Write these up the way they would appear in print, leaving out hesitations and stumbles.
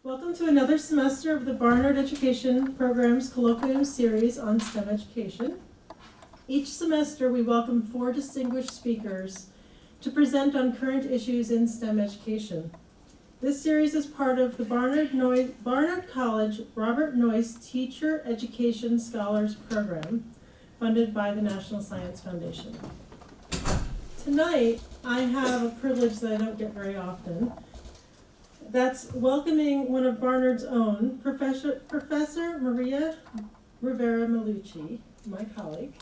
Welcome to another semester of the Barnard Education Program's Colloquium series on STEM education. Each semester we welcome 4 distinguished speakers to present on current issues in STEM education. This series is part of the Barnard College Robert Noyce Teacher Education Scholars Program, funded by the National Science Foundation. Tonight, I have a privilege that I don't get very often. That's welcoming one of Barnard's own, Professor Maria Rivera Malucci, my colleague.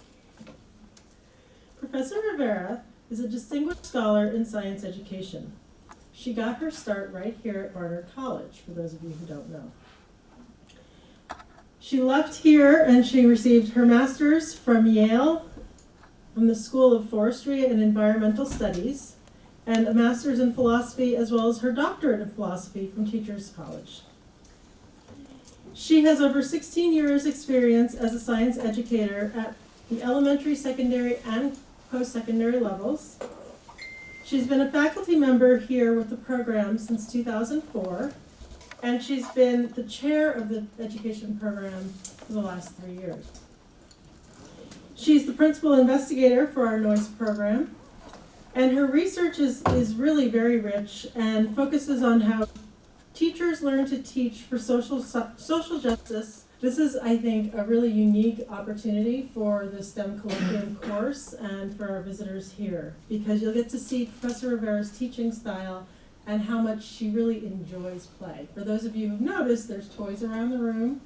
Professor Rivera is a distinguished scholar in science education. She got her start right here at Barnard College, for those of you who don't know. She left here and she received her master's from Yale, from the School of Forestry and Environmental Studies, and a master's in philosophy, as well as her doctorate in philosophy from Teachers College. She has over 16 years experience as a science educator at the elementary, secondary, and post-secondary levels. She's been a faculty member here with the program since 2004, and she's been the chair of the education program for the last 3 years. She's the principal investigator for our Noyce program, and her research is really very rich and focuses on how teachers learn to teach for social justice. This is, I think, a really unique opportunity for the STEM Colloquium course and for our visitors here, because you'll get to see Professor Rivera's teaching style and how much she really enjoys play. For those of you who've noticed, there's toys around the room.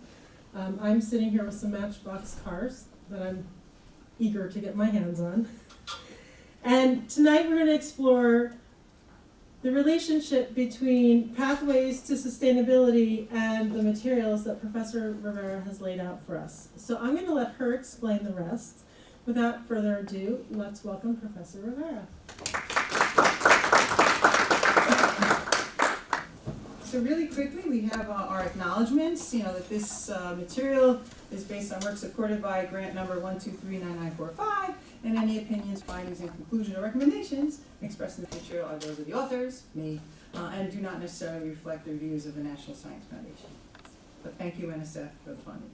I'm sitting here with some Matchbox cars that I'm eager to get my hands on. And tonight we're going to explore the relationship between pathways to sustainability and the materials that Professor Rivera has laid out for us. So I'm going to let her explain the rest. Without further ado, let's welcome Professor Rivera. So really quickly, we have our acknowledgments, that this material is based on work supported by grant number 1239945, and any opinions, findings, and conclusions or recommendations expressed in the material are those of the authors, me, and do not necessarily reflect the views of the National Science Foundation. But thank you, NSF, for the funding.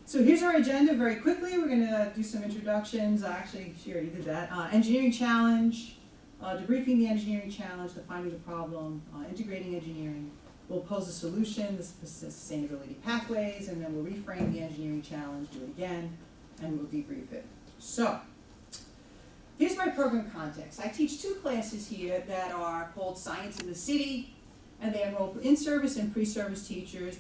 So here's our agenda very quickly. We're going to do some introductions. Actually, she already did that. Engineering challenge, debriefing the engineering challenge, defining the problem, integrating engineering. We'll pose a solution, the sustainability pathways, and then we'll reframe the engineering challenge, do it again, and we'll debrief it. So, here's my program context. I teach 2 classes here that are called Science in the City, and they enroll in-service and pre-service teachers.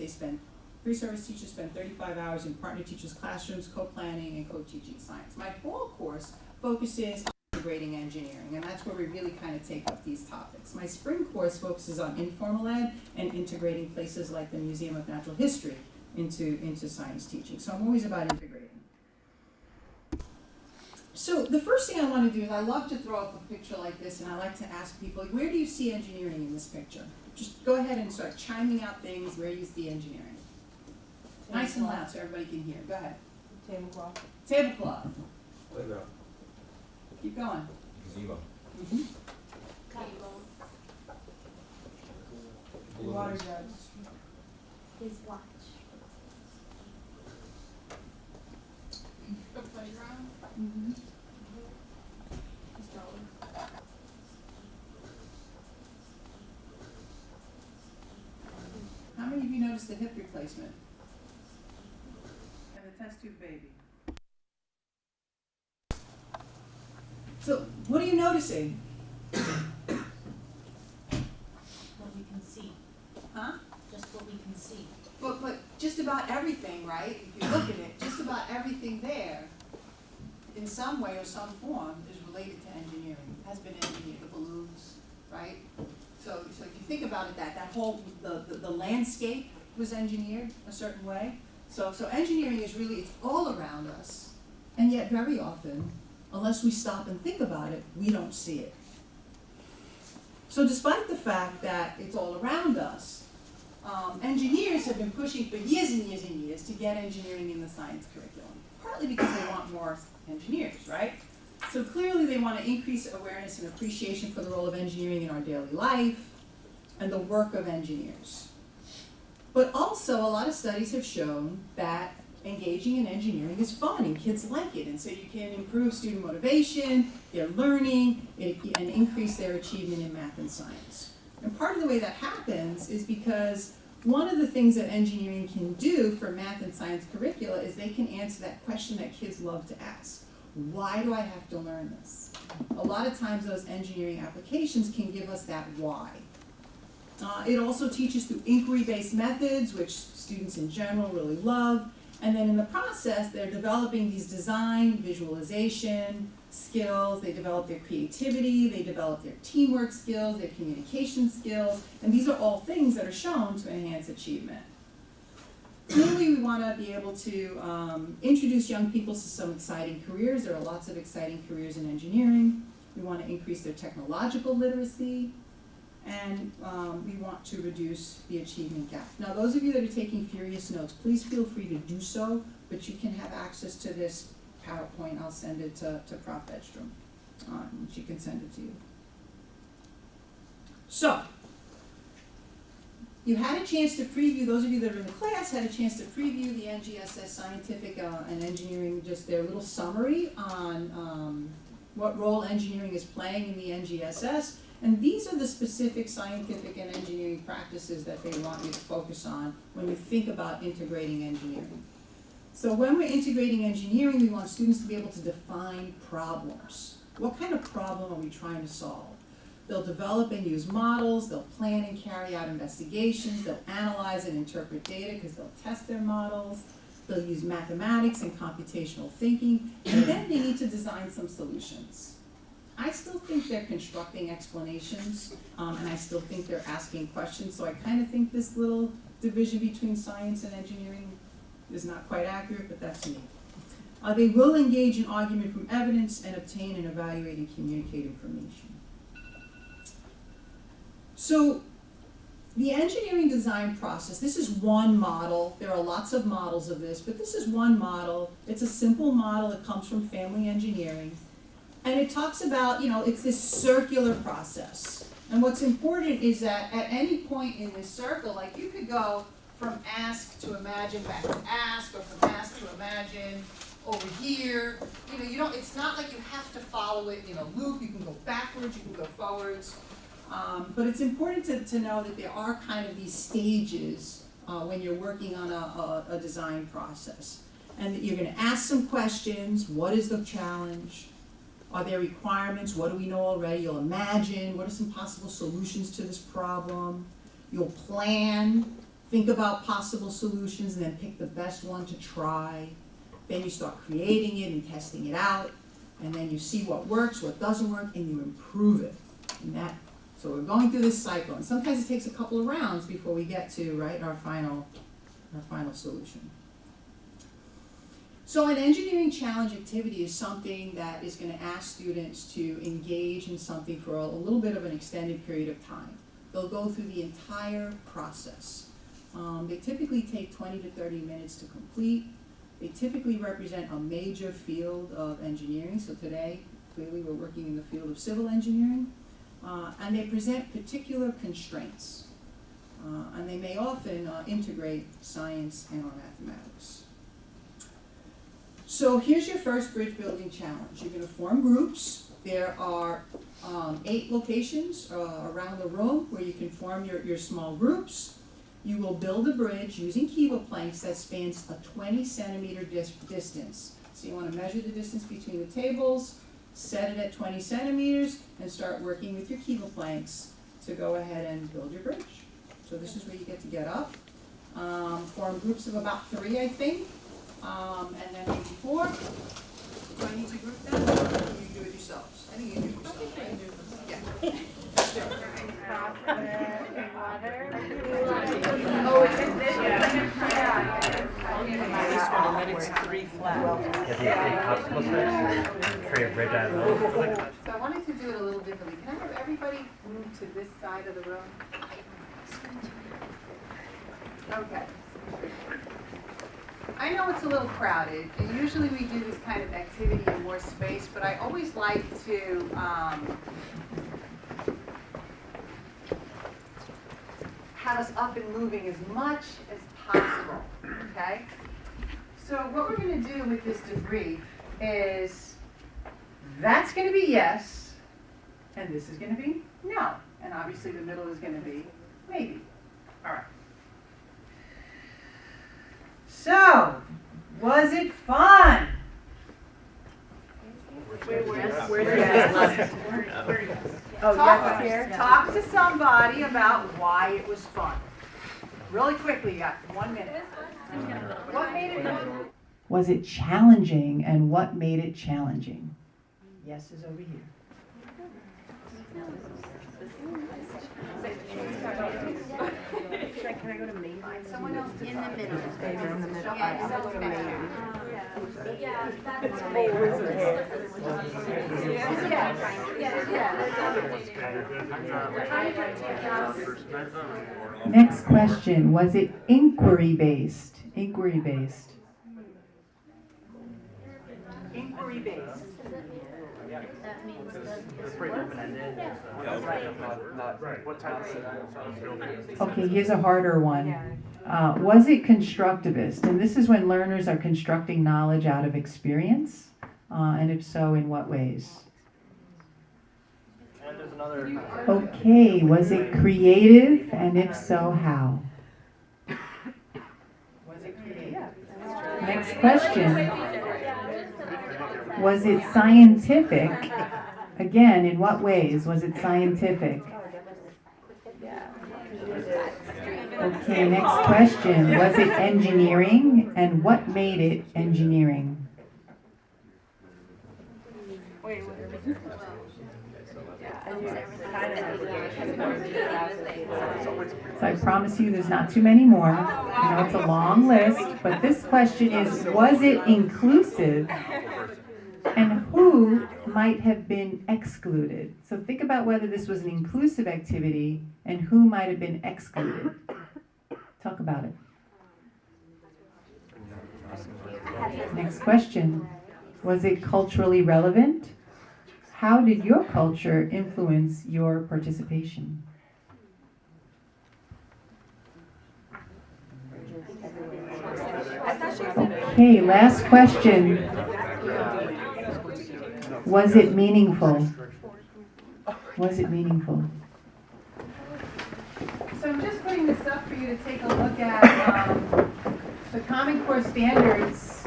Pre-service teachers spend 35 hours in partner teachers' classrooms, co-planning and co-teaching science. My fall course focuses on integrating engineering, and that's where we really kind of take up these topics. My spring course focuses on informal ed and integrating places like the Museum of Natural History into science teaching. So I'm always about integrating. So the first thing I want to do is I love to throw up a picture like this, and I like to ask people, where do you see engineering in this picture? Just go ahead and start chiming out things where you see engineering. Nice and loud so everybody can hear. Go ahead. Tablecloth. Tablecloth. Playground. Keep going. Gazebo. Mm-hmm. Water jugs. His watch. The playground. Mm-hmm. His dog. How many of you noticed the hip replacement? And the test tube baby. So, what are you noticing? What we can see. Huh? Just what we can see. But just about everything, right? If you look at it, just about everything there, in some way or some form, is related to engineering. Has been engineered. The balloons, right? So if you think about it, that whole the landscape was engineered a certain way. So engineering is really, it's all around us, and yet very often, unless we stop and think about it, we don't see it. So despite the fact that it's all around us, engineers have been pushing for years and years and years to get engineering in the science curriculum, partly because they want more engineers, right? So clearly they want to increase awareness and appreciation for the role of engineering in our daily life and the work of engineers. But also, a lot of studies have shown that engaging in engineering is fun and kids like it. And so you can improve student motivation, their learning, and increase their achievement in math and science. And part of the way that happens is because one of the things that engineering can do for math and science curricula is they can answer that question that kids love to ask. Why do I have to learn this? A lot of times those engineering applications can give us that why. It also teaches through inquiry-based methods, which students in general really love. And then in the process, they're developing these design, visualization skills, they develop their creativity, they develop their teamwork skills, their communication skills, and these are all things that are shown to enhance achievement. Clearly, we want to be able to introduce young people to some exciting careers. There are lots of exciting careers in engineering. We want to increase their technological literacy, and we want to reduce the achievement gap. Now, those of you that are taking furious notes, please feel free to do so, but you can have access to this PowerPoint. I'll send it to Prof. Edstrom, and she can send it to you. So, you had a chance to preview, those of you that are in the class had a chance to preview the NGSS Scientific and Engineering, just their little summary on what role engineering is playing in the NGSS. And these are the specific scientific and engineering practices that they want you to focus on when you think about integrating engineering. So when we're integrating engineering, we want students to be able to define problems. What kind of problem are we trying to solve? They'll develop and use models, they'll plan and carry out investigations, they'll analyze and interpret data because they'll test their models, they'll use mathematics and computational thinking, and then they need to design some solutions. I still think they're constructing explanations, and I still think they're asking questions, so I kind of think this little division between science and engineering is not quite accurate, but that's me. They will engage in argument from evidence and obtain and evaluate and communicate information. So, the engineering design process, this is one model. There are lots of models of this, but this is one model. It's a simple model. It comes from family engineering. And it talks about, it's this circular process. And what's important is that at any point in this circle, like you could go from ask to imagine back to ask, or from ask to imagine over here. It's not like you have to follow it in a loop. You can go backwards, you can go forwards. But it's important to know that there are kind of these stages when you're working on a design process. And that you're going to ask some questions. What is the challenge? Are there requirements? What do we know already? You'll imagine. What are some possible solutions to this problem? You'll plan. Think about possible solutions and then pick the best one to try. Then you start creating it and testing it out. And then you see what works, what doesn't work, and you improve it. So we're going through this cycle. And sometimes it takes a couple of rounds before we get to, our final solution. So an engineering challenge activity is something that is going to ask students to engage in something for a little bit of an extended period of time. They'll go through the entire process. They typically take 20 to 30 minutes to complete. They typically represent a major field of engineering. So today, clearly we're working in the field of civil engineering. And they present particular constraints. And they may often integrate science and or mathematics. So here's your first bridge building challenge. You're going to form groups. There are 8 locations around the room where you can form your small groups. You will build a bridge using kiva planks that spans a 20 centimeter distance. So you want to measure the distance between the tables, set it at 20 centimeters, and start working with your kiva planks to go ahead and build your bridge. So this is where you get up. Form groups of about 3, I think. And then maybe 4. Do I need to group them, or can you do it yourselves? I think you do it yourselves, right? Yeah. Let's do it. Oh, it's just this? So I wanted to do it a little differently. Can I have everybody move to this side of the room? Okay. I know it's a little crowded, and usually we do this kind of activity in more space, but I always like to have us up and moving as much as possible, okay? So what we're going to do with this debrief is that's going to be yes, and this is going to be no. And obviously the middle is going to be maybe. All right. So, was it fun? Where's the yes? Oh, yes, here. Talk to somebody about why it was fun. Really quickly, you got 1 minute. What made it fun? Was it challenging, and what made it challenging? Yes is over here. Can I go to main? Someone else to In the middle. In the middle. Yeah, I'll go to main. Yeah, that's Next question, was it inquiry-based? Inquiry-based. Inquiry-based. That means Okay, here's a harder one. Was it constructivist? And this is when learners are constructing knowledge out of experience. And if so, in what ways? And there's another. Okay, was it creative? And if so, how? Was it creative? Next question. Was it scientific? Again, in what ways was it scientific? Okay, next question. Was it engineering? And what made it engineering? So I promise you there's not too many more. I know it's a long list, but this question is, was it inclusive? And who might have been excluded? So think about whether this was an inclusive activity and who might have been excluded. Talk about it. Next question. Was it culturally relevant? How did your culture influence your participation? Okay, last question. Was it meaningful? Was it meaningful? So I'm just putting this up for you to take a look at. The Common Core standards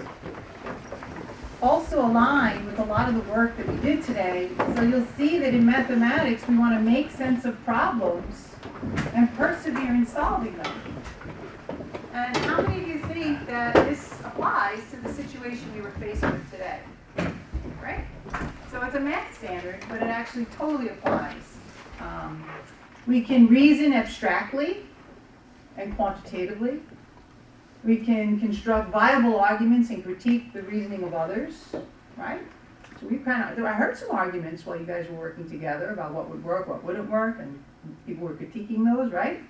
also align with a lot of the work that we did today. So you'll see that in mathematics, we want to make sense of problems and persevere in solving them. And how many of you think that this applies to the situation we were faced with today? Right? So it's a math standard, but it actually totally applies. We can reason abstractly and quantitatively. We can construct viable arguments and critique the reasoning of others, right? So we I heard some arguments while you guys were working together about what would work, what wouldn't work, and people were critiquing those, right?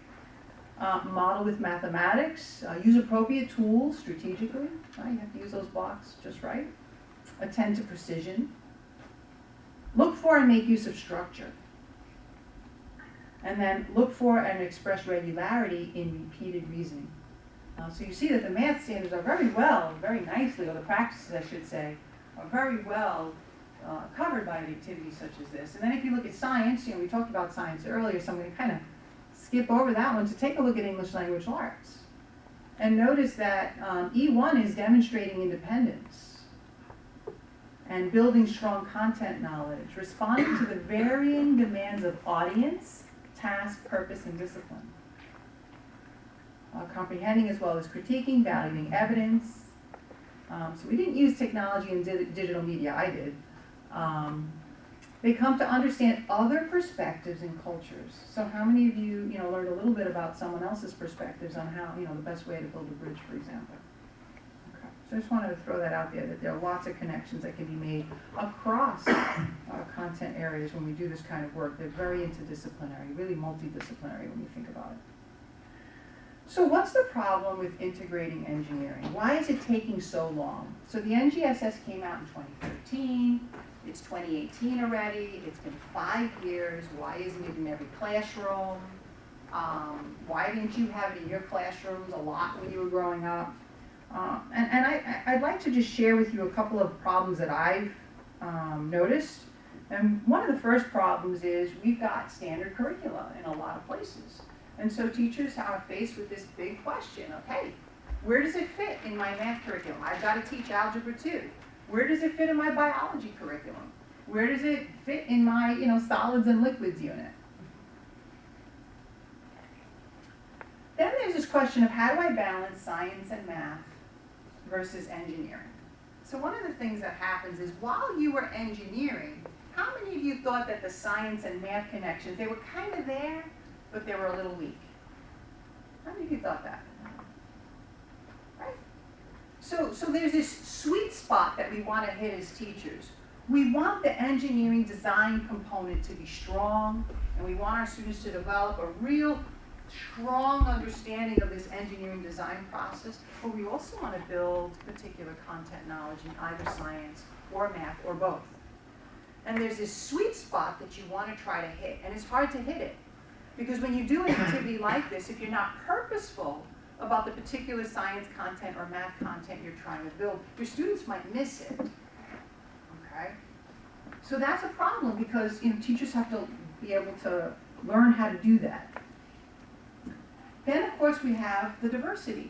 Model with mathematics, use appropriate tools strategically, right? You have to use those blocks just right. Attend to precision. Look for and make use of structure. And then look for and express regularity in repeated reasoning. So you see that the math standards are very nicely, or the practices I should say, are very well covered by activities such as this. And then if you look at science, we talked about science earlier, so I'm going to kind of skip over that one to take a look at English language arts. And notice that E1 is demonstrating independence and building strong content knowledge, responding to the varying demands of audience, task, purpose, and discipline. Comprehending as well as critiquing, valuing evidence. So we didn't use technology and digital media, I did. They come to understand other perspectives and cultures. So how many of you, learned a little bit about someone else's perspectives on how, the best way to build a bridge, for example? Okay. So I just wanted to throw that out there, that there are lots of connections that can be made across content areas when we do this kind of work. They're very interdisciplinary, really multidisciplinary when you think about it. So what's the problem with integrating engineering? Why is it taking so long? So the NGSS came out in 2013. It's 2018 already. It's been 5 years. Why isn't it in every classroom? Why didn't you have it in your classrooms a lot when you were growing up? I'd like to just share with you a couple of problems that I've noticed. And one of the first problems is we've got standard curricula in a lot of places. And so teachers are faced with this big question of, hey, where does it fit in my math curriculum? I've got to teach Algebra 2. Where does it fit in my biology curriculum? Where does it fit in my, solids and liquids unit? Then there's this question of how do I balance science and math versus engineering? So one of the things that happens is while you were engineering, how many of you thought that the science and math connections, they were kind of there, but they were a little weak? How many of you thought that? Right? So there's this sweet spot that we want to hit as teachers. We want the engineering design component to be strong, and we want our students to develop a real strong understanding of this engineering design process, but we also want to build particular content knowledge in either science or math or both. And there's this sweet spot that you want to try to hit, and it's hard to hit it. Because when you do an activity like this, if you're not purposeful about the particular science content or math content you're trying to build, your students might miss it. Okay? So that's a problem because teachers have to be able to learn how to do that. Then, of course, we have the diversity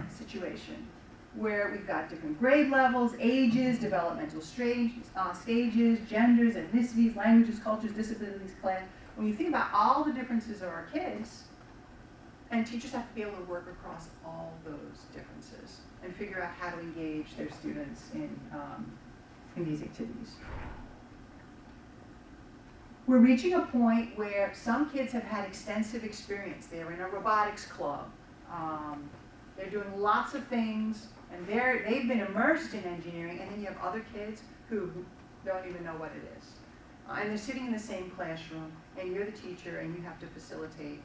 situation, where we've got different grade levels, ages, developmental stages, genders, ethnicities, languages, cultures, disabilities, class. When you think about all the differences of our kids, and teachers have to be able to work across all those differences and figure out how to engage their students in these activities. We're reaching a point where some kids have had extensive experience. They're in a robotics club. They're doing lots of things, and they've been immersed in engineering, and then you have other kids who don't even know what it is. And they're sitting in the same classroom, and you're the teacher, and you have to facilitate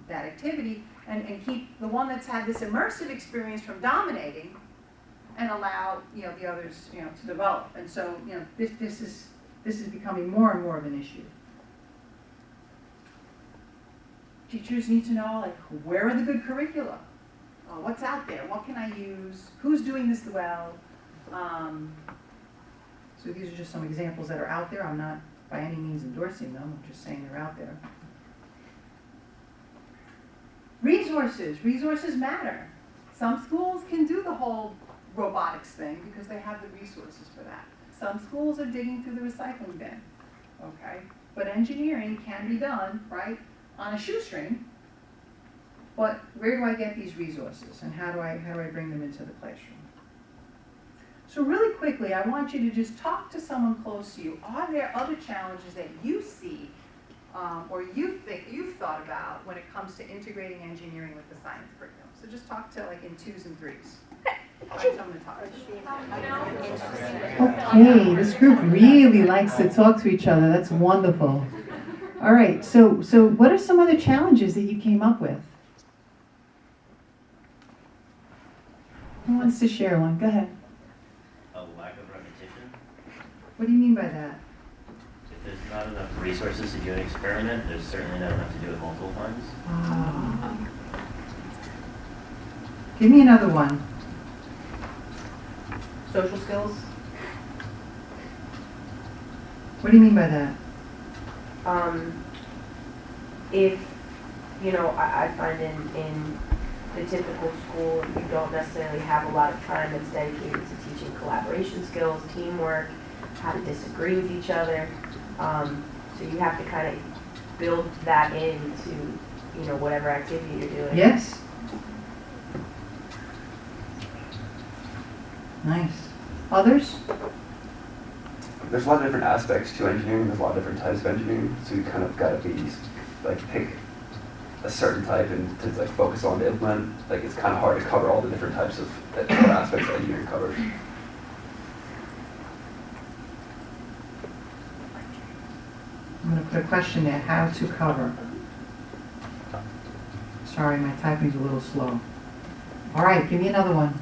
that activity and keep the one that's had this immersive experience from dominating and allow the others to develop. And so this is becoming more and more of an issue. Teachers need to know, like, where are the good curricula? What's out there? What can I use? Who's doing this well? So these are just some examples that are out there. I'm not by any means endorsing them. I'm just saying they're out there. Resources. Resources matter. Some schools can do the whole robotics thing because they have the resources for that. Some schools are digging through the recycling bin, okay? But engineering can be done, right, on a shoestring. But where do I get these resources, and how do I bring them into the classroom? So really quickly, I want you to just talk to someone close to you. Are there other challenges that you see or you think you've thought about when it comes to integrating engineering with the science curriculum? So just talk to like in 2s and 3s. Find someone to talk to. Okay, this group really likes to talk to each other. That's wonderful. All right, so what are some other challenges that you came up with? Who wants to share one? Go ahead. A lack of repetition. What do you mean by that? If there's not enough resources to do an experiment, there's certainly not enough to do it multiple times. Give me another one. Social skills. What do you mean by that? If, I find in the typical school, you don't necessarily have a lot of time that's dedicated to teaching collaboration skills, teamwork, how to disagree with each other. So you have to kind of build that into, whatever activity you're doing. Yes. Nice. Others? There's a lot of different aspects to engineering. There's a lot of different types of engineering. So you kind of got to be pick a certain type and to focus on to implement. It's kind of hard to cover all the different types of aspects that engineering covers. I'm going to put a question there. How to cover. Sorry, my typing's a little slow. All right, give me another one.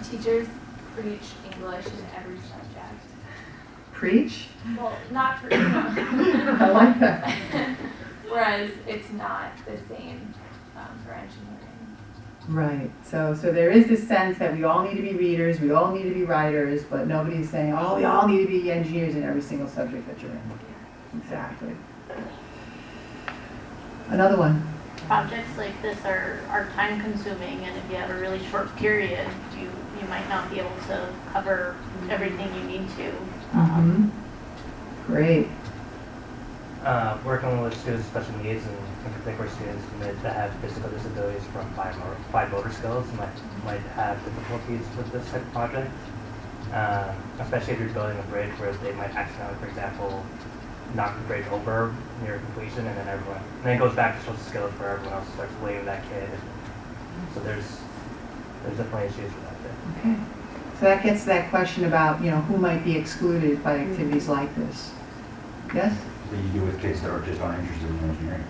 Teachers preach English in every subject. Preach? Well, not for I like that. Whereas it's not the same for engineering. Right. So there is this sense that we all need to be readers, we all need to be writers, but nobody's saying, oh, we all need to be engineers in every single subject that you're in. Exactly. Another one. Projects like this are time consuming, and if you have a really short period, you might not be able to cover everything you need to. Great. Working with students with special needs and in particular students that have physical disabilities from fine motor skills might have difficulties with this type of project, especially if you're building a bridge where they might accidentally, for example, knock the bridge over near completion, and then it goes back to social skills where everyone else starts waving that kid. So there's definitely issues with that there. Okay. So that gets to that question about, who might be excluded by activities like this. Yes? That you do with kids that are just not interested in engineering.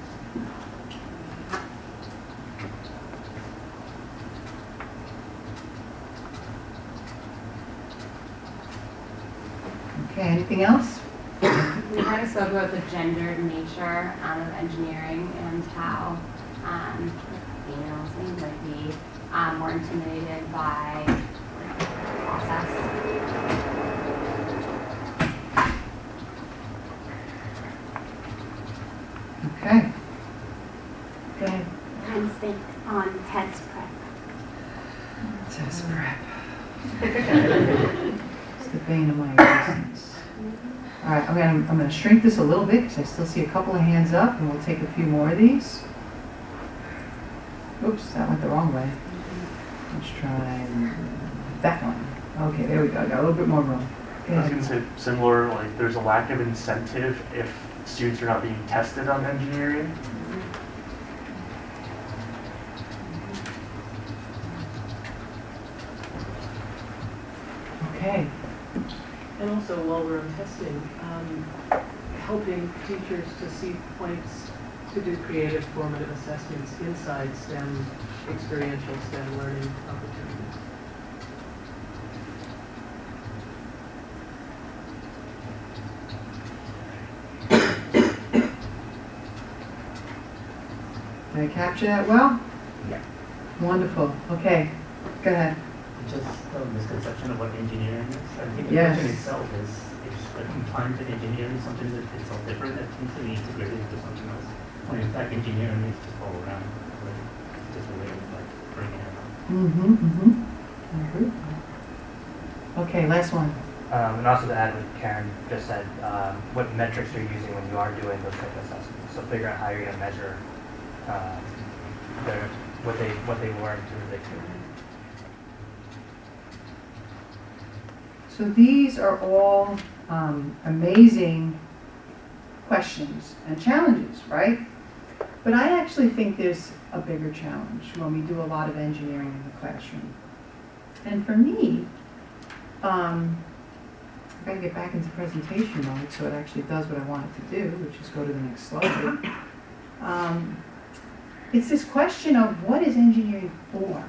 Okay, anything else? We kind of spoke about the gendered nature of engineering and how females maybe might be more intimidated by the process. Okay. Go ahead. I'm think on test prep. Test prep. It's the bane of my existence. All right, I'm gonna shrink this a little bit because I still see a couple of hands up, and we'll take a few more of these. Oops, that went the wrong way. Let's try that one. Okay, there we go. Got a little bit more room. Go I was ahead. going to say similar, like there's a lack of incentive if students are not being tested on engineering. Okay. And also, while we're on testing, helping teachers to see points to do creative formative assessments inside STEM, experiential STEM learning opportunities. Did I capture that well? Yeah. Wonderful. Okay. Go ahead. Just a misconception of what engineering is. I think the Yes. question itself is confined to engineering. Sometimes it's all different. It seems to be integrated into something else. When in fact, engineering is just all around. It's just a way of like bringing it up. I agree. Okay, last one. And also to add what Karen just said, what metrics you're using when you are doing those type of assessments. So figure out how you're going to measure what they learned through the activity. So these are all amazing questions and challenges, right? But I actually think there's a bigger challenge when we do a lot of engineering in the classroom. And for me, I've got to get back into presentation mode so it actually does what I want it to do, which is go to the next slide. It's this question of what is engineering for?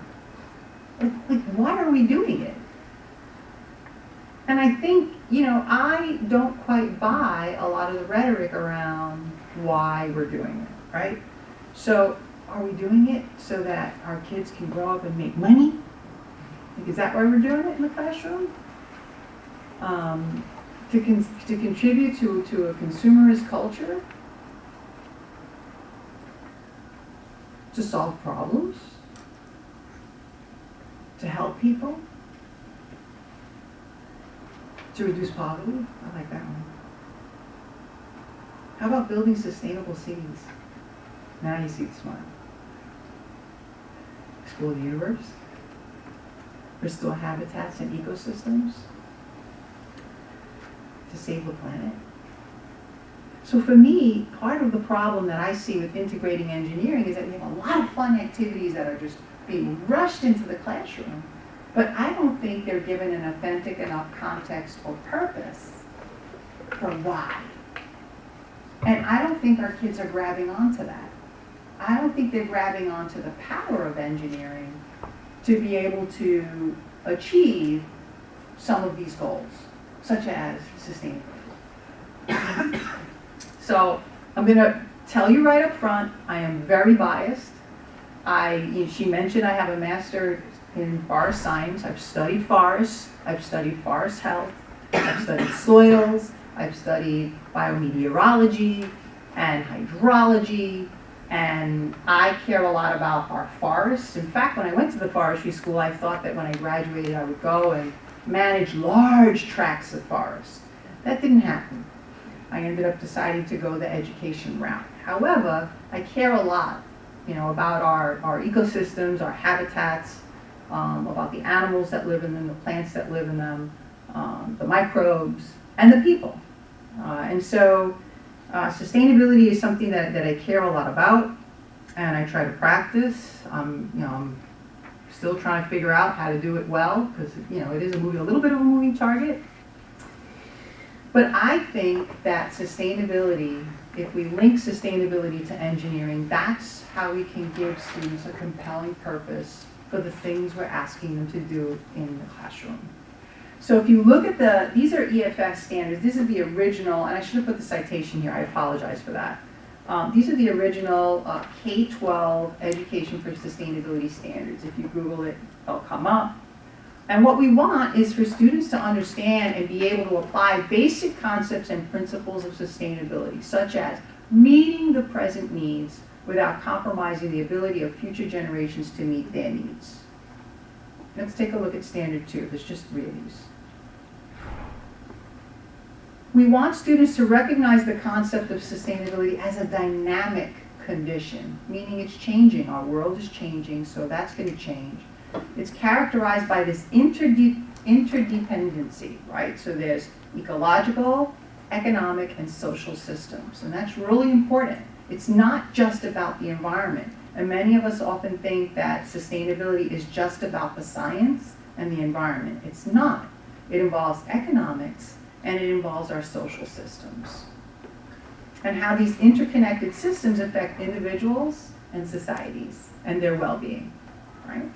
Like why are we doing it? And I think, I don't quite buy a lot of the rhetoric around why we're doing it, right? So are we doing it so that our kids can grow up and make money? Like, is that why we're doing it in the classroom? To contribute to a consumerist culture? To solve problems? To help people? To reduce poverty? I like that one. How about building sustainable cities? Now you see the smile. Explore the universe. Restore habitats and ecosystems. To save the planet. So for me, part of the problem that I see with integrating engineering is that we have a lot of fun activities that are just being rushed into the classroom. But I don't think they're given an authentic enough context or purpose for why. And I don't think our kids are grabbing onto that. I don't think they're grabbing onto the power of engineering to be able to achieve some of these goals, such as sustainability. So I'm going to tell you right up front, I am very biased. She mentioned I have a master in forest science. I've studied forests. I've studied forest health. I've studied soils. I've studied biometeorology and hydrology. And I care a lot about our forests. In fact, when I went to the forestry school, I thought that when I graduated, I would go and manage large tracts of forest. That didn't happen. I ended up deciding to go the education route. However, I care a lot, about our ecosystems, our habitats, about the animals that live in them, the plants that live in them, the microbes, and the people. And so sustainability is something that I care a lot about, and I try to practice. I'm still trying to figure out how to do it well, because it is a little bit of a moving target. But I think that sustainability, if we link sustainability to engineering, that's how we can give students a compelling purpose for the things we're asking them to do in the classroom. So if you look at these are EFS standards. This is the original, and I should have put the citation here. I apologize for that. These are the original K-12 Education for Sustainability standards. If you Google it, they'll come up. And what we want is for students to understand and be able to apply basic concepts and principles of sustainability, such as meeting the present needs without compromising the ability of future generations to meet their needs. Let's take a look at standard 2. There's just 3 of these. We want students to recognize the concept of sustainability as a dynamic condition, meaning it's changing. Our world is changing, so that's going to change. It's characterized by this interdependency, right? So there's ecological, economic, and social systems, and that's really important. It's not just about the environment, and many of us often think that sustainability is just about the science and the environment. It's not. It involves economics, and it involves our social systems, and how these interconnected systems affect individuals and societies and their well-being, right?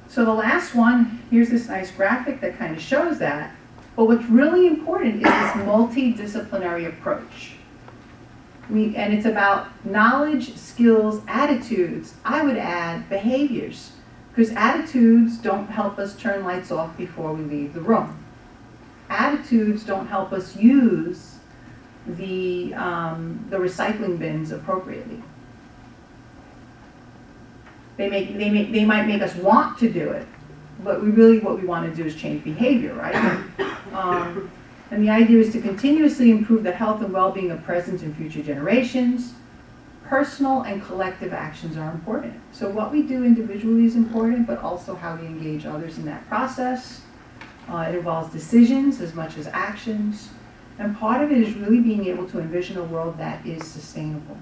So the last one, here's this nice graphic that kind of shows that. But what's really important is this multidisciplinary approach. And it's about knowledge, skills, attitudes. I would add behaviors, because attitudes don't help us turn lights off before we leave the room. Attitudes don't help us use the recycling bins appropriately. They might make us want to do it, but what we want to do is change behavior, right? And the idea is to continuously improve the health and well-being of present and future generations. Personal and collective actions are important. So what we do individually is important, but also how we engage others in that process. It involves decisions as much as actions. And part of it is really being able to envision a world that is sustainable,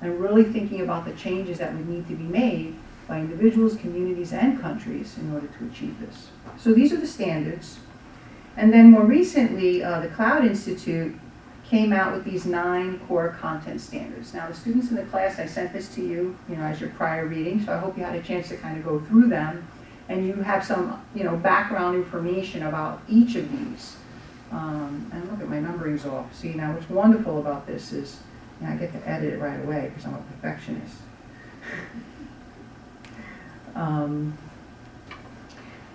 and really thinking about the changes that would need to be made by individuals, communities, and countries in order to achieve this. So these are the standards. And then more recently, the Cloud Institute came out with these 9 core content standards. Now the students in the class, I sent this to you, as your prior reading, so I hope you had a chance to kind of go through them, and you have some, background information about each of these. And look at my numbering's off. See, now what's wonderful about this is, I get to edit it right away because I'm a perfectionist.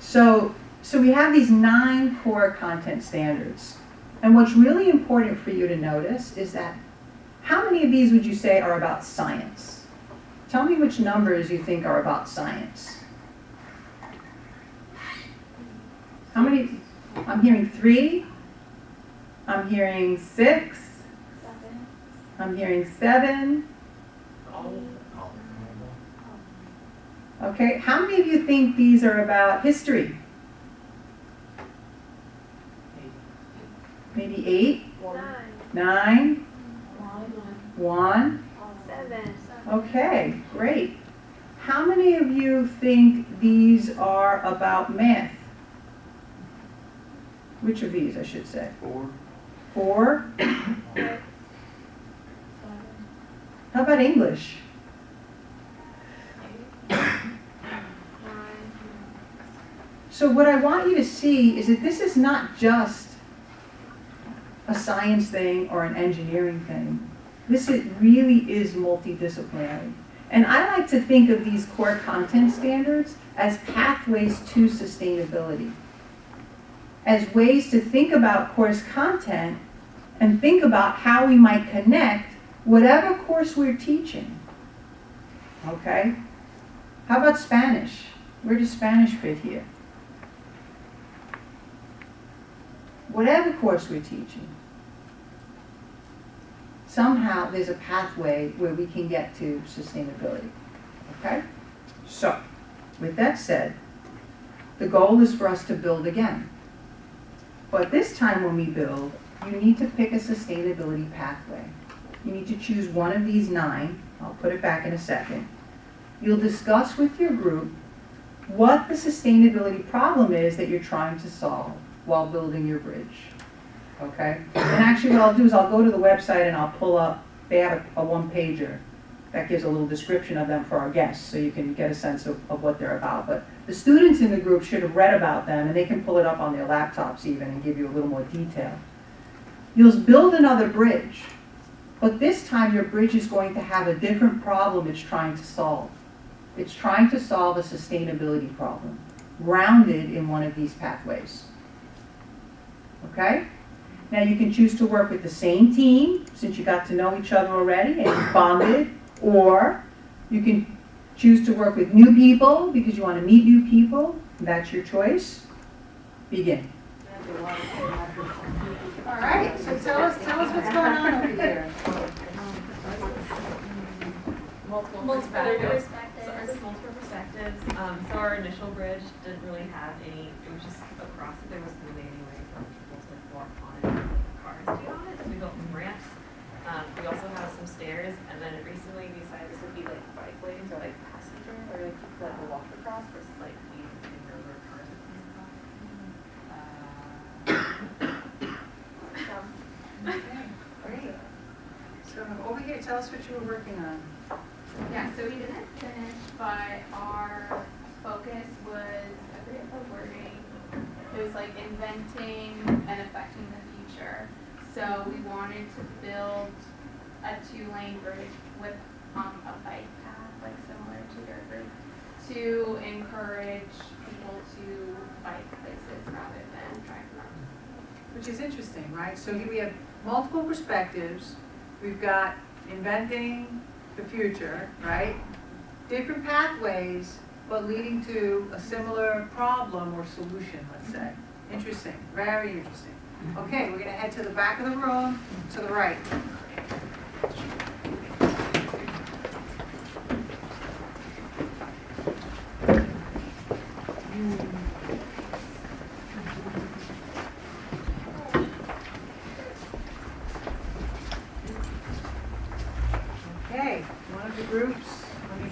So we have these 9 core content standards. And what's really important for you to notice is that how many of these would you say are about science? Tell me which numbers you think are about science. How many? I'm hearing 3. I'm hearing 6. I'm hearing 7. Okay, how many of you think these are about history? Maybe 8? 9? 1? 7. Okay, great. How many of you think these are about math? Which of these, I should say? 4. 4? How about English? 9. So what I want you to see is that this is not just a science thing or an engineering thing. This really is multidisciplinary. And I like to think of these core content standards as pathways to sustainability, as ways to think about course content and think about how we might connect whatever course we're teaching. Okay? How about Spanish? Where does Spanish fit here? Whatever course we're teaching, somehow there's a pathway where we can get to sustainability. Okay? So, with that said, the goal is for us to build again. But this time when we build, you need to pick a sustainability pathway. You need to choose one of these 9. I'll put it back in a second. You'll discuss with your group what the sustainability problem is that you're trying to solve while building your bridge. Okay? And actually what I'll do is I'll go to the website and I'll pull up, they have a one-pager that gives a little description of them for our guests so you can get a sense of what they're about. But the students in the group should have read about them and they can pull it up on their laptops even and give you a little more detail. You'll build another bridge, but this time your bridge is going to have a different problem it's trying to solve. It's trying to solve a sustainability problem, grounded in one of these pathways. Okay? Now you can choose to work with the same team, since you got to know each other already and you bonded, or you can choose to work with new people because you want to meet new people. That's your choice. Begin. All right, so tell us what's going on over here. Multiple perspectives. Multiple perspectives. So our initial bridge didn't really have any, it was just across it. There wasn't really any way for people to walk on it, cars to get on it. So we built some ramps. We also have some stairs, and then recently we decided this would be like bike lanes or like passenger, or like people that will walk across versus like we in road or cars that come across. Okay, great. So over here, tell us what you were working on. Yeah, so we didn't finish, but our focus was, I forget the wording, it was like inventing and affecting the future. So we wanted to build a 2-lane bridge with a bike path, like similar to your bridge, to encourage people to bike places rather than drive around. Which is interesting, right? So here we have multiple perspectives. We've got inventing the future, right? Different pathways, but leading to a similar problem or solution, let's say. Interesting, very interesting. Okay, we're gonna head to the back of the room, to the right. Okay, one of the groups, let me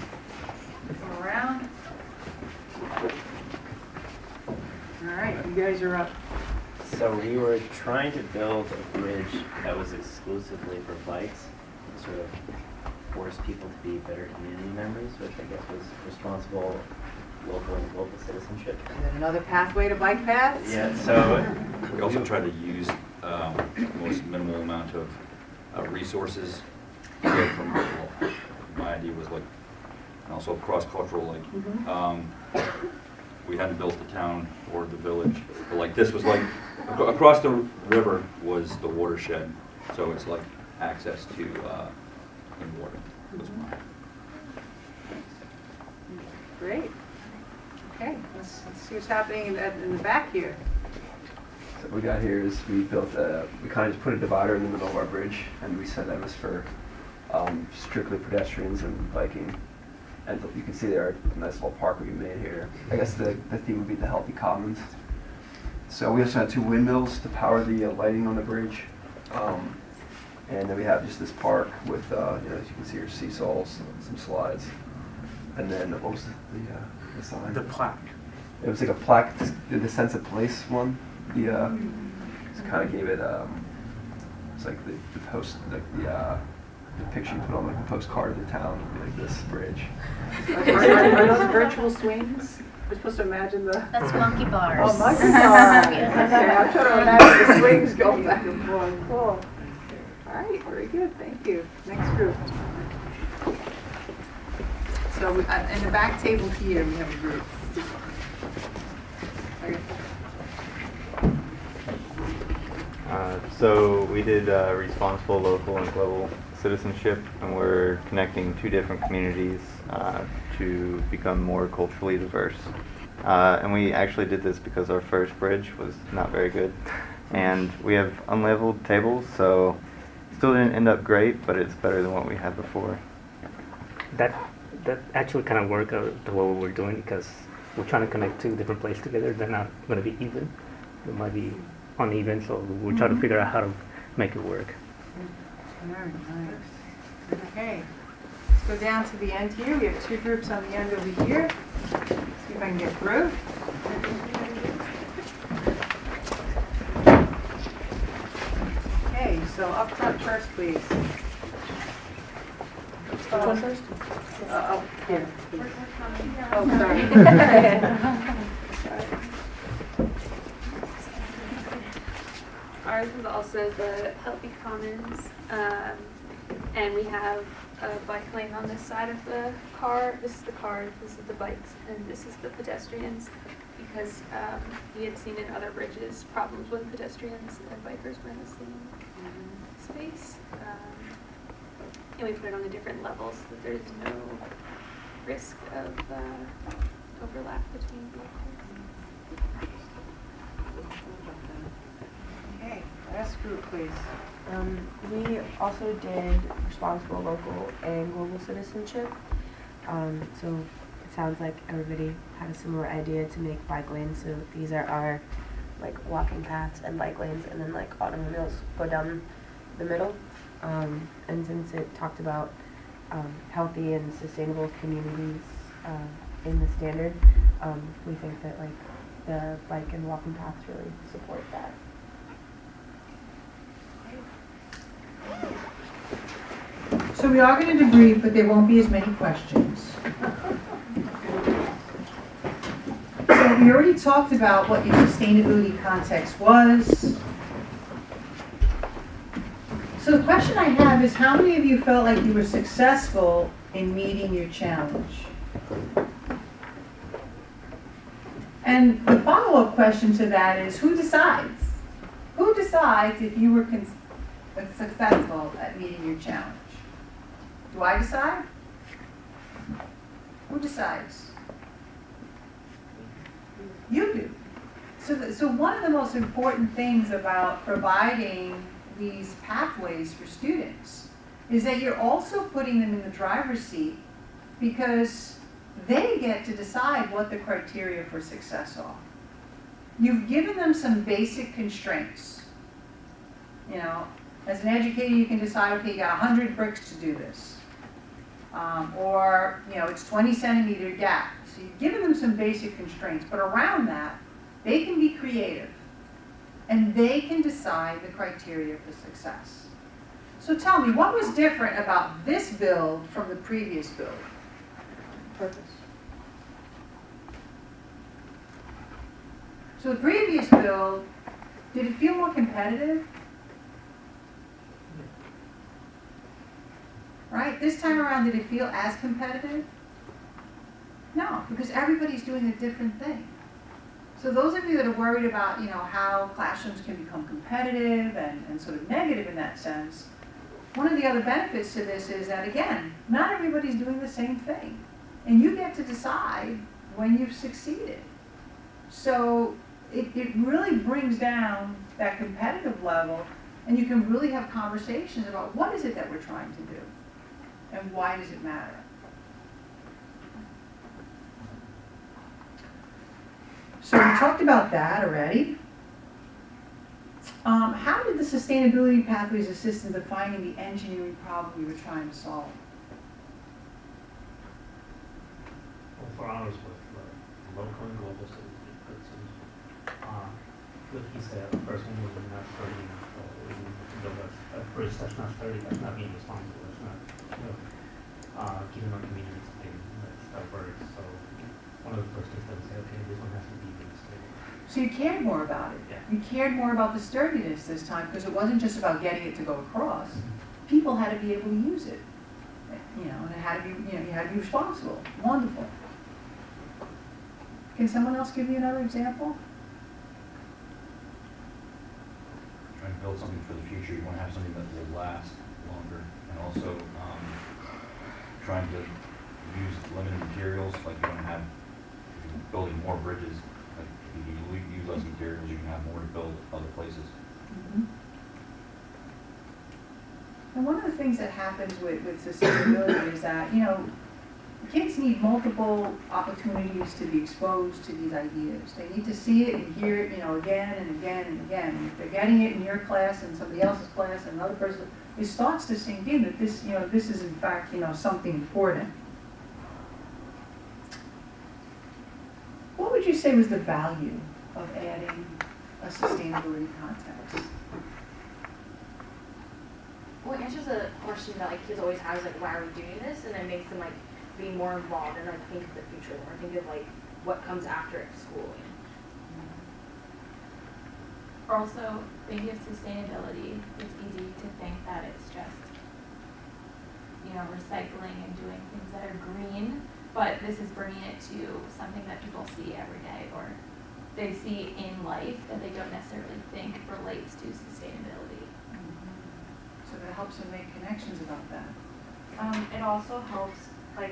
come around. All right, you guys are up. So we were trying to build a bridge that was exclusively for bikes, to sort of force people to be better community members, which I guess was responsible local citizenship. And then another pathway to bike paths? Yeah, so We also try to use most minimal amount of resources to get from people. My idea was like, and also cross-cultural, like, we hadn't built the town or the village, but like this was like, across the river was the watershed, so it's like access to clean water. Was my Great. Okay, let's see what's happening in the back here. So what we got here is we built we kind of just put a divider in the middle of our bridge, and we said that was for strictly pedestrians and biking. And you can see there a nice little park we made here. I guess the theme would be the healthy commons. So we also had 2 windmills to power the lighting on the bridge. And then we have just this park with, you know, as you can see here, seesaws, some slides. And then what was the sign? The plaque. It was like a plaque, the sense of place one. Just kind of gave it, it's like the post, like the the picture you put on like the postcard of the town would be like this bridge. Are those virtual swings? We're supposed to imagine the. That's monkey bars. Oh, monkey bars. Okay, I'm trying to imagine the swings going back and forth. Cool. All right, very good. Thank you. Next group. So in the back table here, we have a group. Okay. So we did responsible local and global citizenship, and we're connecting two different communities to become more culturally diverse. And we actually did this because our first bridge was not very good. And we have unleveled tables, so still didn't end up great, but it's better than what we had before. That actually kind of worked out the way we were doing, because we're trying to connect two different places together. They're not going to be even. They might be uneven, so we're trying to figure out how to make it work. Very nice. Okay. Let's go down to the end here. We have two groups on the end over here. See if I can get through. Okay, so up front first, please. Which one first? Oh, here. Oh, sorry. Ours is also the Healthy Commons, and we have a bike lane on this side of the car. This is the car, this is the bikes, and this is the pedestrians, because we had seen in other bridges problems when pedestrians and bikers were in the same space. And we put it on the different levels so that there's no risk of overlap between vehicles. Okay, last group, please. We also did responsible local and global citizenship. So it sounds like everybody had a similar idea to make bike lanes. So these are our like walking paths and bike lanes, and then like automobiles go down the middle. And since it talked about healthy and sustainable communities in the standard, we think that like the bike and walking paths really support that. So we are going to debrief, but there won't be as many questions. So we already talked about what your sustainability context was. So the question I have is, how many of you felt like you were successful in meeting your challenge? And the follow-up question to that is, who decides? Who decides if you were successful at meeting your challenge? Do I decide? Who decides? You do. So one of the most important things about providing these pathways for students is that you're also putting them in the driver's seat, because they get to decide what the criteria for success are. You've given them some basic constraints. You know, as an educator, you can decide, okay, you got 100 bricks to do this. Or, you know, it's 20 centimeter gap. So you've given them some basic constraints, but around that, they can be creative. And they can decide the criteria for success. So tell me, what was different about this build from the previous build? Purpose. So the previous build, did it feel more competitive? Right? This time around, did it feel as competitive? No, because everybody's doing a different thing. So those of you that are worried about, you know, how classrooms can become competitive and sort of negative in that sense, one of the other benefits to this is that, again, not everybody's doing the same thing. And you get to decide when you've succeeded. So it really brings down that competitive level, and you can really have conversations about what is it that we're trying to do, and why does it matter. So we talked about that already. How did the sustainability pathways assist in defining the engineering problem we were trying to solve? Well, for ours with local and global citizenship, what he said, a person who is not studying, build a bridge that's not studying, that's not being responsible, that's not, keeping our community safe, that's our words. So one of the first things that we say, okay, this one has to be being stable. So you cared more about it. Yeah. You cared more about the sturdiness this time because it wasn't just about getting it to go across. People had to be able to use it. You know, and it had to be, you had to be responsible. Wonderful. Can someone else give me another example? Trying to build something for the future, you want to have something that will last longer, and also trying to use limited materials, like you want to have, if you're building more bridges, like if you use less materials, you can have more to build other places. Mm-hmm. And one of the things that happens with sustainability is that, kids need multiple opportunities to be exposed to these ideas. They need to see it and hear it, again and again and again. And if they're getting it in your class and somebody else's class and another person, it starts to sink in that this, this is in fact, something important. What would you say was the value of adding a sustainability context? Well, it answers a question that kids always have, why are we doing this? And it makes them be more involved and think of the future more, think of what comes after school. Also, thinking of sustainability, it's easy to think that it's just, recycling and doing things that are green, but this is bringing it to something that people see every day or they see in life that they don't necessarily think relates to sustainability. So that helps them make connections about that. It also helps the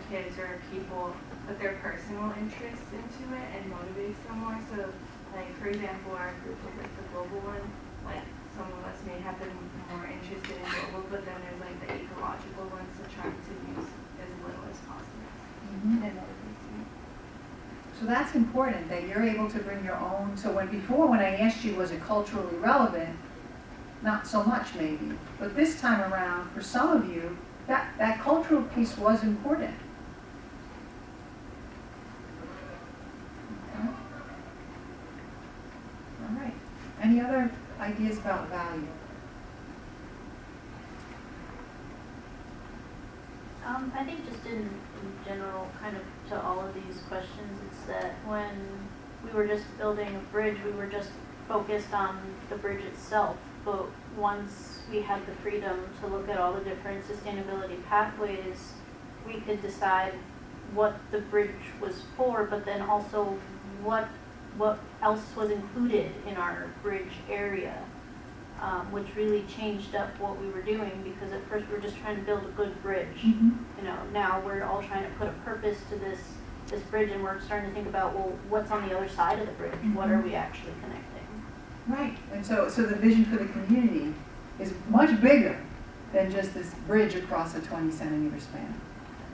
kids or people put their personal interests into it and motivates them more. So for example, our group was the global one, some of us may have been more interested in global, but then there's the ecological ones to try to use as little as possible. Mm-hmm. And it motivates me. So that's important that you're able to bring your own. So when I asked you, was it culturally relevant? Not so much maybe, but this time around, for some of you, that cultural piece was important. Okay. All right. Any other ideas about value? I think just in general, kind of to all of these questions, it's that when we were just building a bridge, we were just focused on the bridge itself. But once we had the freedom to look at all the different sustainability pathways, we could decide what the bridge was for, but then also what else was included in our bridge area, which really changed up what we were doing, because at first we were just trying to build a good bridge. Mm-hmm. Now we're all trying to put a purpose to this bridge, and we're starting to think about, well, what's on the other side of the bridge? Mm-hmm. What are we actually connecting? Right, and so the vision for the community is much bigger than just this bridge across a 20-centimeter span.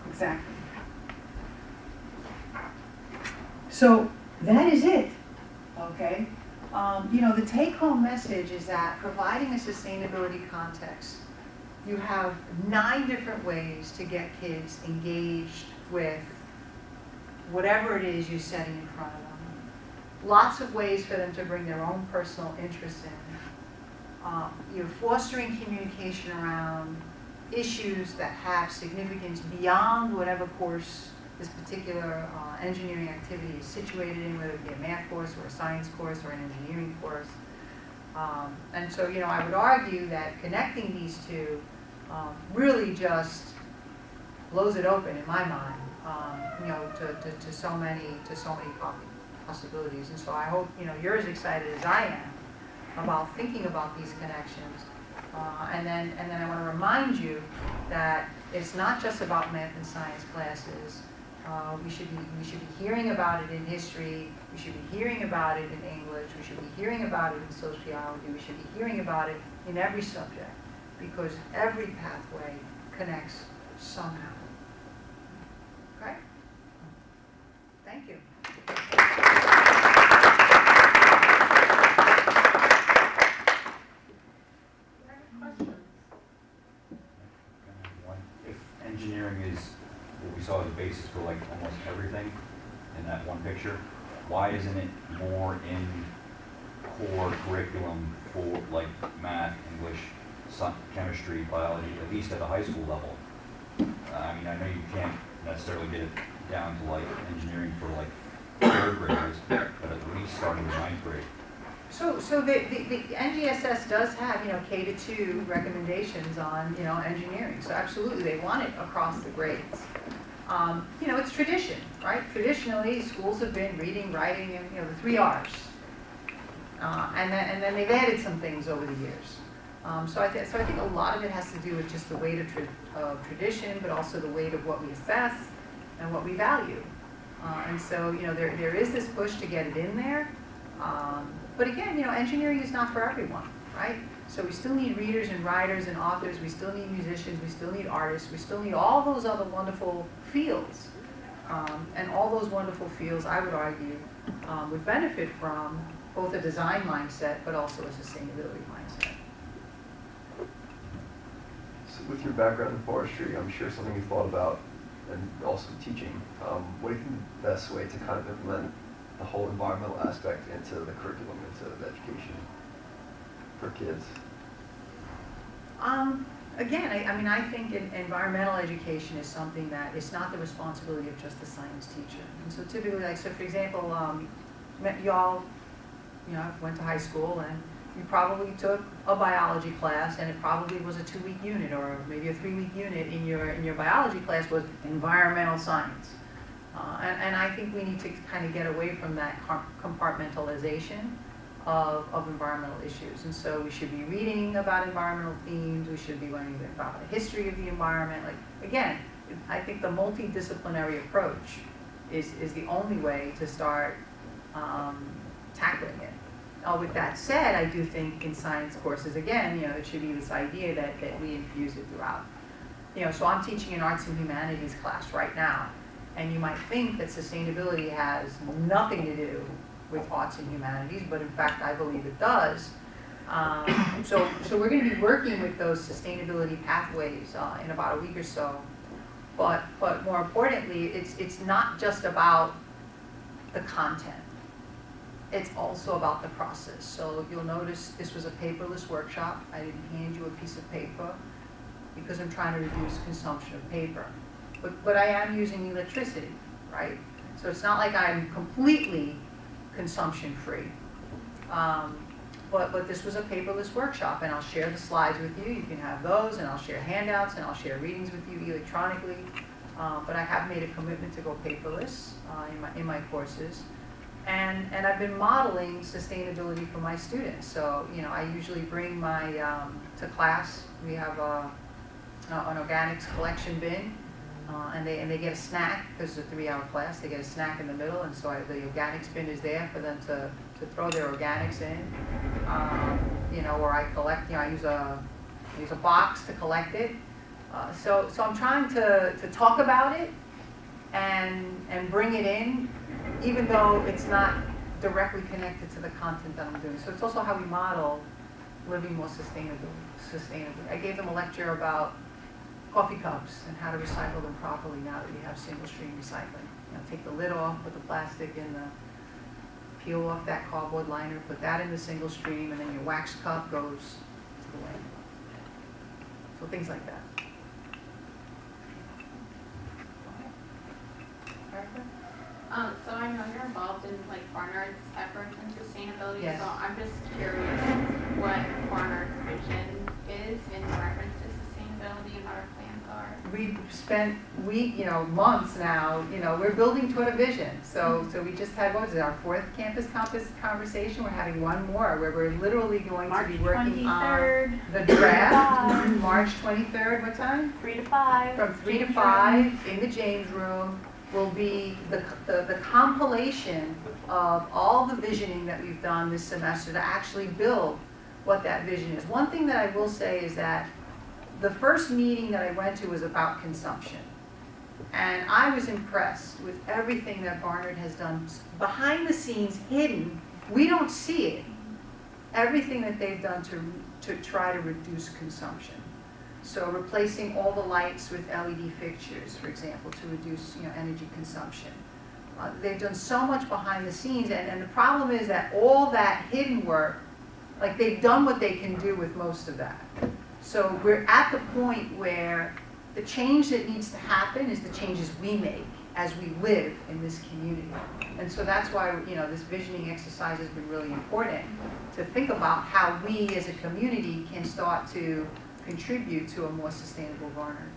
Exactly. So that is it, okay? The take-home message is that providing a sustainability context, you have 9 different ways to get kids engaged with whatever it is you're setting in front of them. Lots of ways for them to bring their own personal interests in. You're fostering communication around issues that have significance beyond whatever course this particular engineering activity is situated in, whether it be a math course or a science course or an engineering course. And so, I would argue that connecting these two really just blows it open in my mind, to so many possibilities. And so I hope, you're as excited as I am about thinking about these connections. And then I want to remind you that it's not just about math and science classes. We should be hearing about it in history. We should be hearing about it in English. We should be hearing about it in sociology. We should be hearing about it in every subject, because every pathway connects somehow. Okay? Thank you. If engineering is what we saw as a basis for almost everything in that one picture, why isn't it more in core curriculum for like math, English, chemistry, biology, at least at the high school level. I mean, I know you can't necessarily get it down to like engineering for like third graders, but at least starting with ninth grade. So the NGSS does have, K to 2 recommendations on, engineering. So absolutely, they want it across the grades. It's tradition, right? Traditionally, schools have been reading, writing, and, the 3 R's. And then they've added some things over the years. So I think a lot of it has to do with just the weight of tradition, but also the weight of what we assess and what we value. And so, there is this push to get it in there. But again, engineering is not for everyone, right? So we still need readers and writers and authors. We still need musicians. We still need artists. We still need all those other wonderful fields. And all those wonderful fields, I would argue, would benefit from both a design mindset, but also a sustainability mindset. So with your background in forestry, I'm sure something you've thought about, and also teaching. What do you think the best way to kind of implement the whole environmental aspect into the curriculum, into the education for kids? Again, I mean, I think environmental education is something that it's not the responsibility of just the science teacher. And so typically, like, so for example, y'all, went to high school and you probably took a biology class, and it probably was a 2-week unit or maybe a 3-week unit in your biology class was environmental science. And I think we need to kind of get away from that compartmentalization of environmental issues. And so we should be reading about environmental themes, we should be learning about the history of the environment. Like, again, I think the multidisciplinary approach is the only way to start tackling it. With that said, I do think in science courses, again, it should be this idea that we infuse it throughout. So I'm teaching an arts and humanities class right now. And you might think that sustainability has nothing to do with arts and humanities, but in fact, I believe it does. So we're going to be working with those sustainability pathways in about a week or so. But more importantly, it's not just about the content. It's also about the process. So you'll notice this was a paperless workshop. I didn't hand you a piece of paper because I'm trying to reduce consumption of paper. But I am using electricity, right? So it's not like I'm completely consumption free. But this was a paperless workshop, and I'll share the slides with you. You can have those, and I'll share handouts, and I'll share readings with you electronically. But I have made a commitment to go paperless in my courses. And I've been modeling sustainability for my students. So, I usually bring my, to class, we have an organics collection bin. And they get a snack, because it's a 3-hour class, they get a snack in the middle, and so the organics bin is there for them to throw their organics in. Or I collect, I use a box to collect it. So I'm trying to talk about it and bring it in, even though it's not directly connected to the content that I'm doing. So it's also how we model living more sustainably. I gave them a lecture about coffee cups and how to recycle them properly now that we have single stream recycling. Take the lid off, put the plastic in the, peel off that cardboard liner, put that in the single stream, and then your wax cup goes to the landfill. So things like that. So I know you're involved in Barnard's efforts in sustainability, Yes. so I'm just curious what Barnard's vision is in reference to sustainability and what our plans are. We've spent months now, we're building toward a vision. So we just had, what was it, our 4th campus conversation. We're having one more where we're literally going to be working 23rd, on the draft. March 23rd, what time? 3 to 5. From 3 to 5 in the James Room will be the compilation of all the visioning that we've done this semester to actually build what that vision is. One thing that I will say is that the first meeting that I went to was about consumption. And I was impressed with everything that Barnard has done behind the scenes, hidden. We don't see it. Everything that they've done to try to reduce consumption. So replacing all the lights with LED fixtures, for example, to reduce energy consumption. They've done so much behind the scenes, and the problem is that all that hidden work, like they've done what they can do with most of that. So we're at the point where the change that needs to happen is the changes we make as we live in this community. And so that's why, you know, this visioning exercise has been really important, to think about how we as a community can start to contribute to a more sustainable Varner.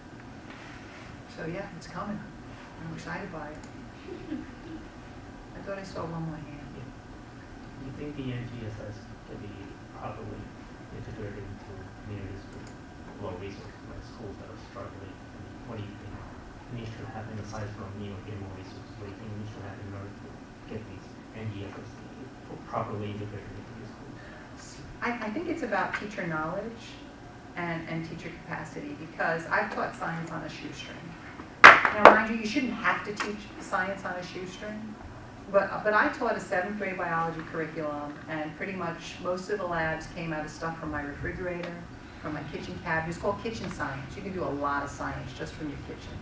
So yeah, it's coming. I'm excited by it. I thought I saw one more hand. Do you think the NGSS can be properly integrated into communities with low resources, like schools that are struggling? I mean, what do you think needs to happen aside from, you know, getting more resources? What do you think needs to happen in order to get these NGSS properly integrated into these schools? I think it's about teacher knowledge and teacher capacity, because I've taught science on a shoestring. Now, mind you, you shouldn't have to teach science on a shoestring, but I taught a 7th grade biology curriculum, and pretty much most of the labs came out of stuff from my refrigerator, from my kitchen cabinet. It's called kitchen science. You can do a lot of science just from your kitchen.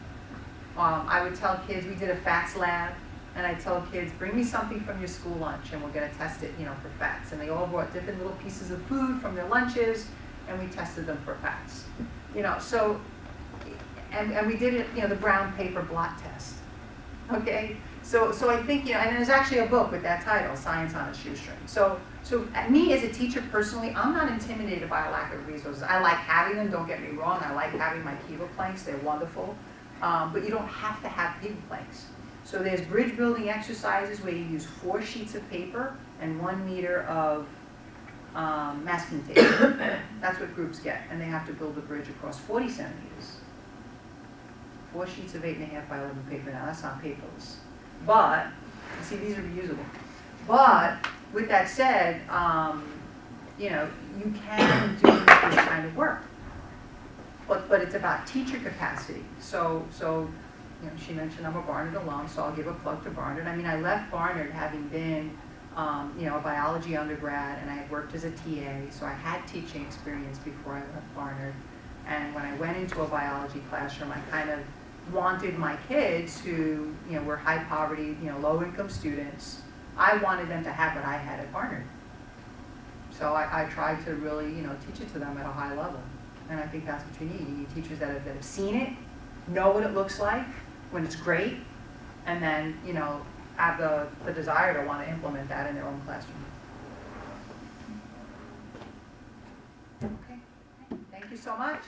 I would tell kids, we did a fats lab, and I tell kids, bring me something from your school lunch, and we're going to test it, you know, for fats. And they all brought different little pieces of food from their lunches, and we tested them for fats. You know, so, and we did it, you know, the brown paper blot test. Okay? So I think, you know, and there's actually a book with that title, Science on a Shoestring. So me as a teacher personally, I'm not intimidated by a lack of resources. I like having them, don't get me wrong. I like having my Kiva planks, they're wonderful. But you don't have to have Kiva planks. So there's bridge building exercises where you use 4 sheets of paper and 1 meter of masking tape. That's what groups get, and they have to build a bridge across 40 centimeters. 4 sheets of 8.5 by 11 paper. Now that's not paperless, but you see, these are reusable. But with that said, you know, you can do this kind of work, but it's about teacher capacity. So you know, she mentioned I'm a Barnard alum, so I'll give a plug to Barnard. I mean, I left Barnard having been you know, a biology undergrad, and I had worked as a TA, so I had teaching experience before I left Barnard. And when I went into a biology classroom, I kind of wanted my kids who, you know, were high poverty, you know, low income students, I wanted them to have what I had at Barnard. So I tried to really, you know, teach it to them at a high level. And I think that's what you need. You need teachers that have seen it, know what it looks like when it's great, and then, you know, have the desire to want to implement that in their own classroom. Okay, thank you so much.